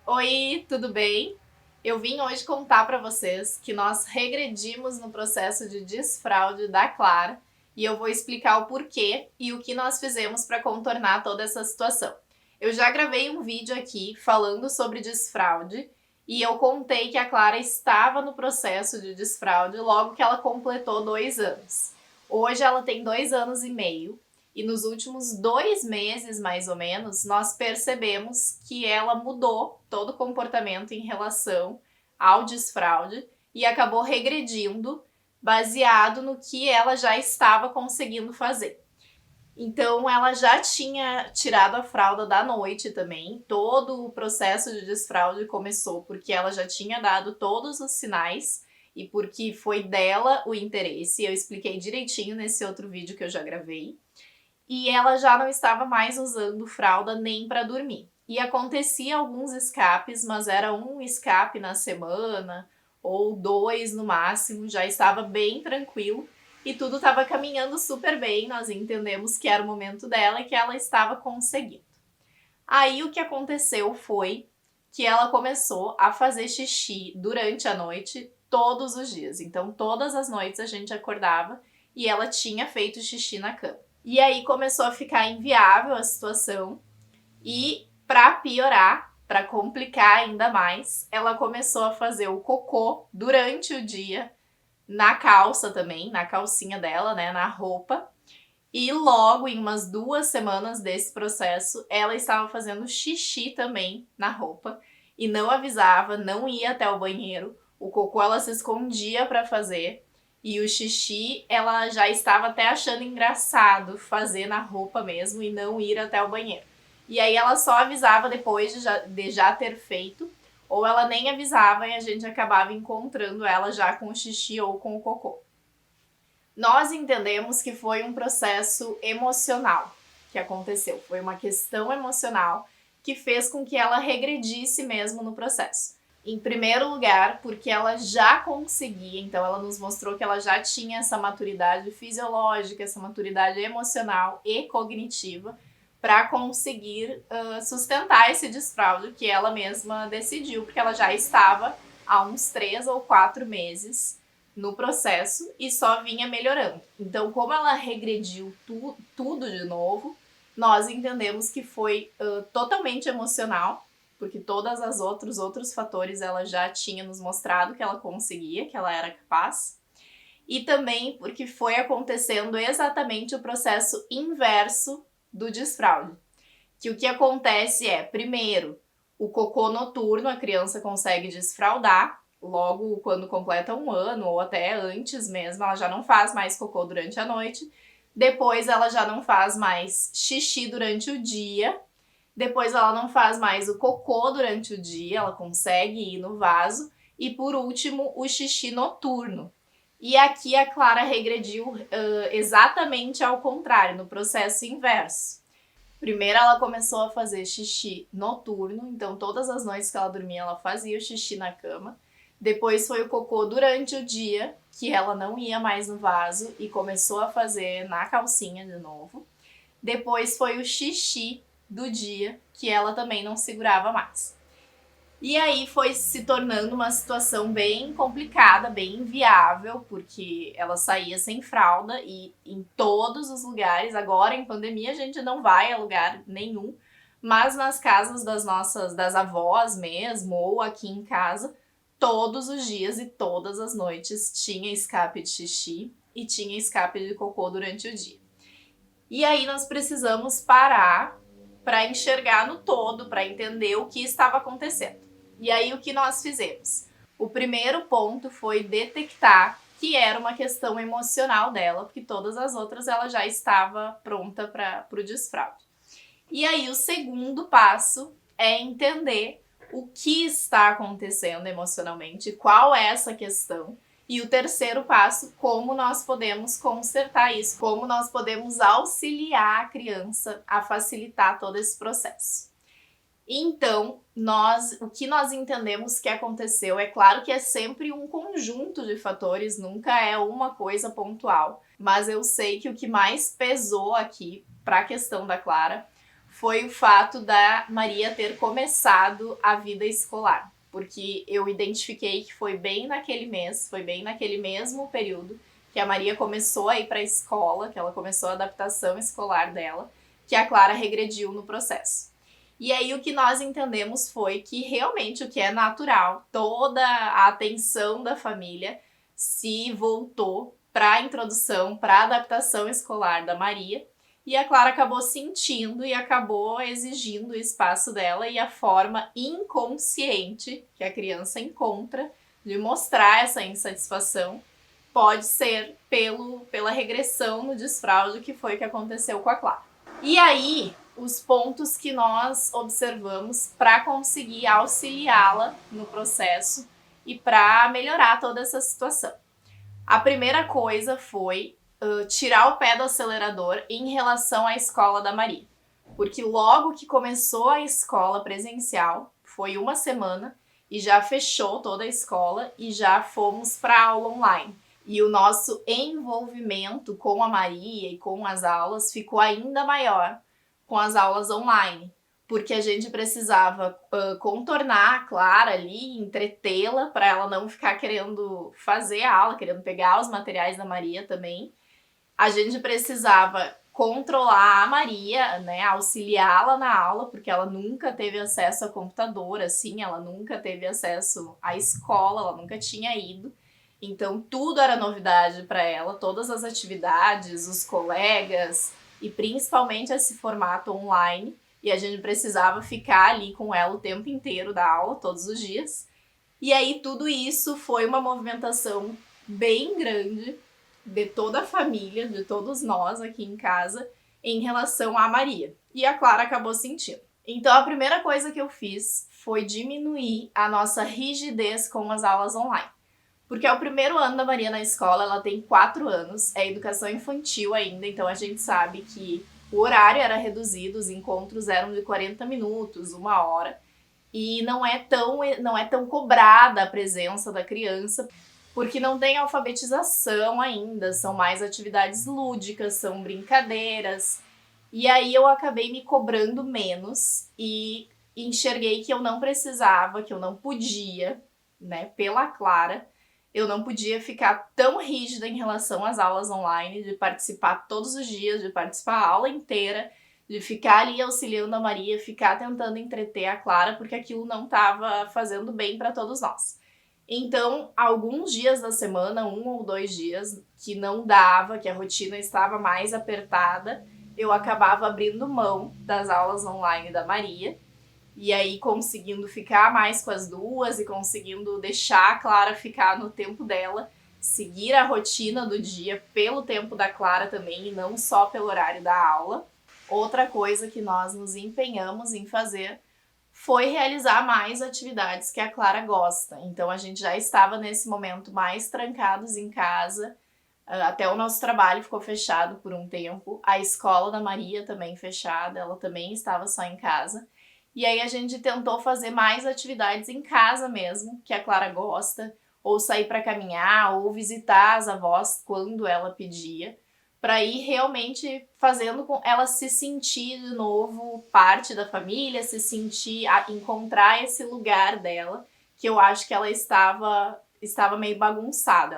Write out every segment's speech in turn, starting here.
Oi, tudo bem? Eu vim hoje contar para vocês que nós regredimos no processo de desfraude da Clara e eu vou explicar o porquê e o que nós fizemos para contornar toda essa situação. Eu já gravei um vídeo aqui falando sobre desfraude e eu contei que a Clara estava no processo de desfraude logo que ela completou 2 anos. Hoje ela tem 2 anos e meio. E nos últimos 2 meses, mais ou menos, nós percebemos que ela mudou todo o comportamento em relação ao desfraude e acabou regredindo baseado no que ela já estava conseguindo fazer. Então, ela já tinha tirado a fralda da noite também. Todo o processo de desfraude começou porque ela já tinha dado todos os sinais e porque foi dela o interesse. Eu expliquei direitinho nesse outro vídeo que eu já gravei. E ela já não estava mais usando fralda nem para dormir. E acontecia alguns escapes, mas era um escape na semana ou 2 no máximo, já estava bem tranquilo e tudo estava caminhando super bem. Nós entendemos que era o momento dela e que ela estava conseguindo. Aí o que aconteceu foi que ela começou a fazer xixi durante a noite todos os dias. Então, todas as noites a gente acordava e ela tinha feito xixi na cama. E aí começou a ficar inviável a situação e, para piorar, para complicar ainda mais, ela começou a fazer o cocô durante o dia na calça também, na calcinha dela, né, na roupa. E logo, em umas 2 semanas desse processo, ela estava fazendo xixi também na roupa e não avisava, não ia até o banheiro. O cocô ela se escondia para fazer e o xixi ela já estava até achando engraçado fazer na roupa mesmo e não ir até o banheiro. E aí ela só avisava depois de já ter feito, ou ela nem avisava e a gente acabava encontrando ela já com o xixi ou com o cocô. Nós entendemos que foi um processo emocional que aconteceu, foi uma questão emocional que fez com que ela regredisse mesmo no processo. Em primeiro lugar, porque ela já conseguia, então ela nos mostrou que ela já tinha essa maturidade fisiológica, essa maturidade emocional e cognitiva para conseguir sustentar esse desfraude que ela mesma decidiu, porque ela já estava há uns 3 ou 4 meses no processo e só vinha melhorando. Então, como ela regrediu tudo de novo, nós entendemos que foi totalmente emocional, porque todas as outros fatores ela já tinha nos mostrado que ela conseguia, que ela era capaz. E também porque foi acontecendo exatamente o processo inverso do desfraude. Que o que acontece é, primeiro, o cocô noturno, a criança consegue desfraldar, logo quando completa 1 ano ou até antes mesmo, ela já não faz mais cocô durante a noite. Depois ela já não faz mais xixi durante o dia. Depois ela não faz mais o cocô durante o dia, ela consegue ir no vaso. E por último, o xixi noturno. E aqui a Clara regrediu exatamente ao contrário, no processo inverso. Primeiro ela começou a fazer xixi noturno, então todas as noites que ela dormia ela fazia o xixi na cama. Depois foi o cocô durante o dia, que ela não ia mais no vaso e começou a fazer na calcinha de novo. Depois foi o xixi do dia, que ela também não segurava mais. E aí foi se tornando uma situação bem complicada, bem inviável, porque ela saía sem fralda e em todos os lugares, agora em pandemia a gente não vai a lugar nenhum, mas nas casas das avós mesmo, ou aqui em casa, todos os dias e todas as noites tinha escape de xixi e tinha escape de cocô durante o dia. E aí nós precisamos parar para enxergar no todo, para entender o que estava acontecendo. E aí o que nós fizemos? O primeiro ponto foi detectar que era uma questão emocional dela, porque todas as outras ela já estava pronta para o desfraude. E aí o segundo passo é entender o que está acontecendo emocionalmente, qual é essa questão. E o terceiro passo, como nós podemos consertar isso, como nós podemos auxiliar a criança a facilitar todo esse processo. Então, o que nós entendemos que aconteceu, é claro que é sempre um conjunto de fatores, nunca é uma coisa pontual, mas eu sei que o que mais pesou aqui para a questão da Clara foi o fato da Maria ter começado a vida escolar. Porque eu identifiquei que foi bem naquele mês, foi bem naquele mesmo período que a Maria começou a ir para a escola, que ela começou a adaptação escolar dela, que a Clara regrediu no processo. E aí o que nós entendemos foi que realmente o que é natural, toda a atenção da família se voltou para a introdução, para a adaptação escolar da Maria, e a Clara acabou sentindo e acabou exigindo o espaço dela, e a forma inconsciente que a criança encontra de mostrar essa insatisfação pode ser pela regressão no desfraude, que foi o que aconteceu com a Clara. E aí, os pontos que nós observamos para conseguir auxiliá-la no processo e para melhorar toda essa situação. A primeira coisa foi tirar o pé do acelerador em relação à escola da Maria. Porque logo que começou a escola presencial, foi uma semana, e já fechou toda a escola e já fomos para aula online. E o nosso envolvimento com a Maria e com as aulas ficou ainda maior com as aulas online, porque a gente precisava contornar a Clara ali, entretê-la, para ela não ficar querendo fazer a aula, querendo pegar os materiais da Maria também. A gente precisava controlar a Maria, né, auxiliá-la na aula, porque ela nunca teve acesso a computador, assim, ela nunca teve acesso à escola, ela nunca tinha ido. Então tudo era novidade para ela, todas as atividades, os colegas e principalmente esse formato online. E a gente precisava ficar ali com ela o tempo inteiro da aula, todos os dias. E aí tudo isso foi uma movimentação bem grande de toda a família, de todos nós aqui em casa, em relação à Maria. E a Clara acabou sentindo. Então a primeira coisa que eu fiz foi diminuir a nossa rigidez com as aulas online. Porque é o primeiro ano da Maria na escola, ela tem 4 anos, é educação infantil ainda, então a gente sabe que o horário era reduzido, os encontros eram de 40 minutos, 1 hora, e não é tão cobrada a presença da criança, porque não tem alfabetização ainda, são mais atividades lúdicas, são brincadeiras. E aí eu acabei me cobrando menos e enxerguei que eu não precisava, que eu não podia, né, pela Clara, eu não podia ficar tão rígida em relação às aulas online, de participar todos os dias, de participar a aula inteira, de ficar ali auxiliando a Maria, ficar tentando entreter a Clara, porque aquilo não estava fazendo bem para todos nós. Então, alguns dias da semana, 1 ou 2 dias, que não dava, que a rotina estava mais apertada, eu acabava abrindo mão das aulas online da Maria, e aí conseguindo ficar mais com as duas e conseguindo deixar a Clara ficar no tempo dela, seguir a rotina do dia pelo tempo da Clara também e não só pelo horário da aula. Outra coisa que nós nos empenhamos em fazer foi realizar mais atividades que a Clara gosta. Então a gente já estava nesse momento mais trancados em casa, até o nosso trabalho ficou fechado por um tempo, a escola da Maria também fechada, ela também estava só em casa. E aí a gente tentou fazer mais atividades em casa mesmo, que a Clara gosta, ou sair para caminhar, ou visitar as avós quando ela pedia, para ir realmente fazendo com ela se sentir de novo parte da família, se sentir, encontrar esse lugar dela, que eu acho que ela estava meio bagunçada,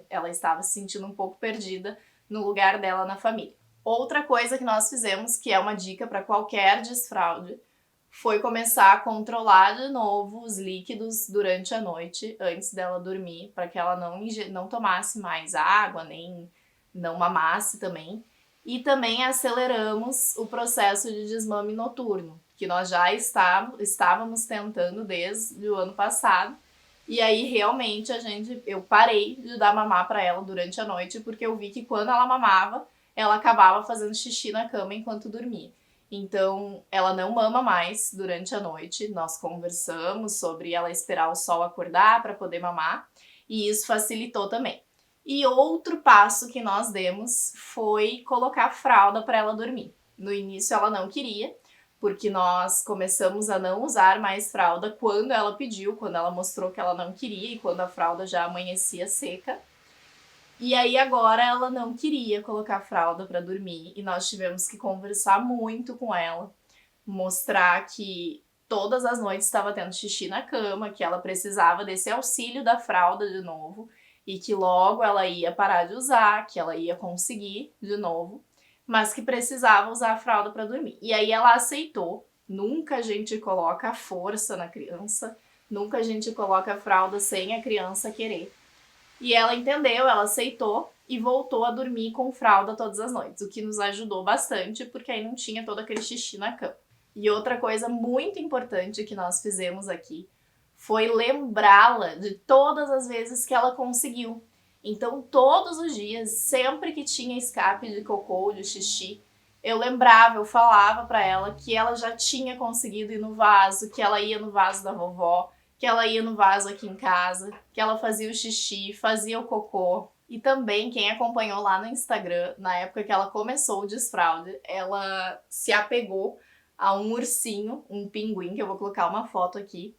ela estava se sentindo um pouco perdida no lugar dela na família. Outra coisa que nós fizemos, que é uma dica para qualquer desfraude, foi começar a controlar de novo os líquidos durante a noite, antes dela dormir, para que ela não tomasse mais água, nem não mamasse também. E também aceleramos o processo de desmame noturno, que nós já estávamos tentando desde o ano passado. E aí, realmente, eu parei de dar mamar para ela durante a noite, porque eu vi que quando ela mamava, ela acabava fazendo xixi na cama enquanto dormia. Então, ela não mama mais durante a noite. Nós conversamos sobre ela esperar o sol acordar para poder mamar, e isso facilitou também. E outro passo que nós demos foi colocar fralda para ela dormir. No início ela não queria, porque nós começamos a não usar mais fralda quando ela pediu, quando ela mostrou que ela não queria e quando a fralda já amanhecia seca. E aí agora ela não queria colocar fralda para dormir e nós tivemos que conversar muito com ela mostrar que todas as noites estava tendo xixi na cama, que ela precisava desse auxílio da fralda de novo e que logo ela ia parar de usar, que ela ia conseguir de novo, mas que precisava usar a fralda para dormir. E aí ela aceitou. Nunca a gente coloca força na criança, nunca a gente coloca a fralda sem a criança querer. E ela entendeu, ela aceitou e voltou a dormir com fralda todas as noites, o que nos ajudou bastante, porque aí não tinha todo aquele xixi na cama. E outra coisa muito importante que nós fizemos aqui foi lembrá-la de todas as vezes que ela conseguiu. Então, todos os dias, sempre que tinha escape de cocô ou de xixi, eu lembrava, eu falava pra ela que ela já tinha conseguido ir no vaso, que ela ia no vaso da vovó, que ela ia no vaso aqui em casa, que ela fazia o xixi, fazia o cocô. E também, quem acompanhou lá no Instagram, na época que ela começou o desfraude, ela se apegou a um ursinho, um pinguim, que eu vou colocar uma foto aqui.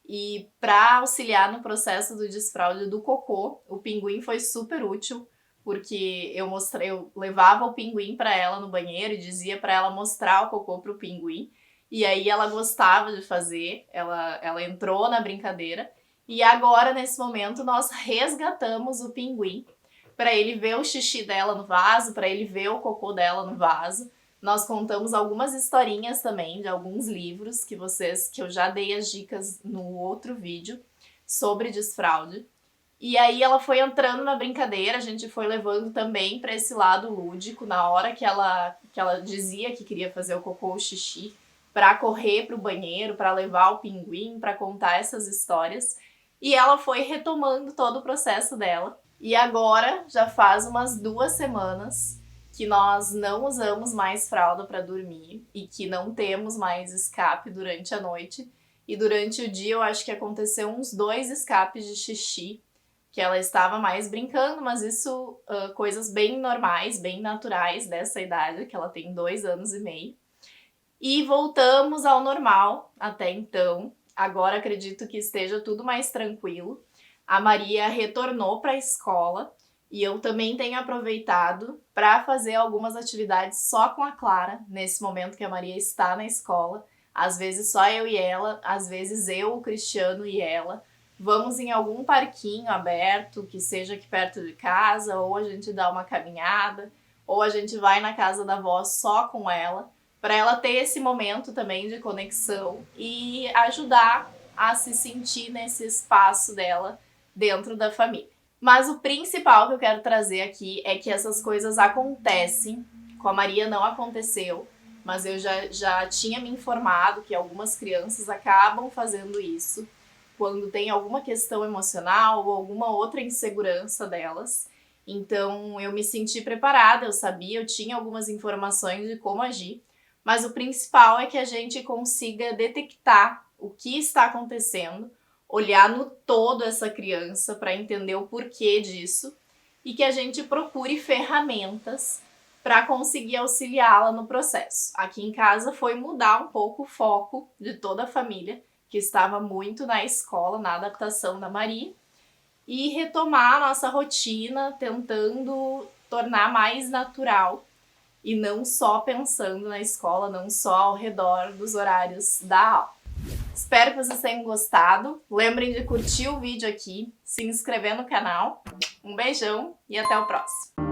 E para auxiliar no processo do desfraude do cocô, o pinguim foi super útil, porque eu levava o pinguim para ela no banheiro e dizia para ela mostrar o cocô pro pinguim. E aí ela gostava de fazer, ela entrou na brincadeira. E agora, nesse momento, nós resgatamos o pinguim para ele ver o xixi dela no vaso, para ele ver o cocô dela no vaso. Nós contamos algumas historinhas também de alguns livros que eu já dei as dicas no outro vídeo sobre desfraude. E aí ela foi entrando na brincadeira, a gente foi levando também para esse lado lúdico, na hora que ela dizia que queria fazer o cocô ou o xixi, para correr para o banheiro, para levar o pinguim, para contar essas histórias. E ela foi retomando todo o processo dela. E agora já faz umas 2 semanas que nós não usamos mais fralda para dormir e que não temos mais escape durante a noite. E durante o dia eu acho que aconteceu uns 2 escapes de xixi, que ela estava mais brincando, mas isso, coisas bem normais, bem naturais dessa idade, que ela tem 2 anos e meio. E voltamos ao normal até então. Agora acredito que esteja tudo mais tranquilo. A Maria retornou para a escola e eu também tenho aproveitado para fazer algumas atividades só com a Clara, nesse momento que a Maria está na escola. Às vezes só eu e ela, às vezes eu, o Cristiano e ela. Vamos em algum parquinho aberto, que seja aqui perto de casa, ou a gente dá uma caminhada, ou a gente vai na casa da avó só com ela, para ela ter esse momento também de conexão e ajudar a se sentir nesse espaço dela dentro da família. Mas o principal que eu quero trazer aqui é que essas coisas acontecem. Com a Maria não aconteceu, mas eu já tinha me informado que algumas crianças acabam fazendo isso quando tem alguma questão emocional ou alguma outra insegurança delas. Então eu me senti preparada, eu sabia, eu tinha algumas informações de como agir, mas o principal é que a gente consiga detectar o que está acontecendo, olhar no todo essa criança para entender o porquê disso e que a gente procure ferramentas para conseguir auxiliá-la no processo. Aqui em casa foi mudar um pouco o foco de toda a família, que estava muito na escola, na adaptação da Maria, e retomar a nossa rotina, tentando tornar mais natural e não só pensando na escola, não só ao redor dos horários da aula. Espero que vocês tenham gostado. Lembrem de curtir o vídeo aqui, se inscrever no canal. Um beijão e até o próximo!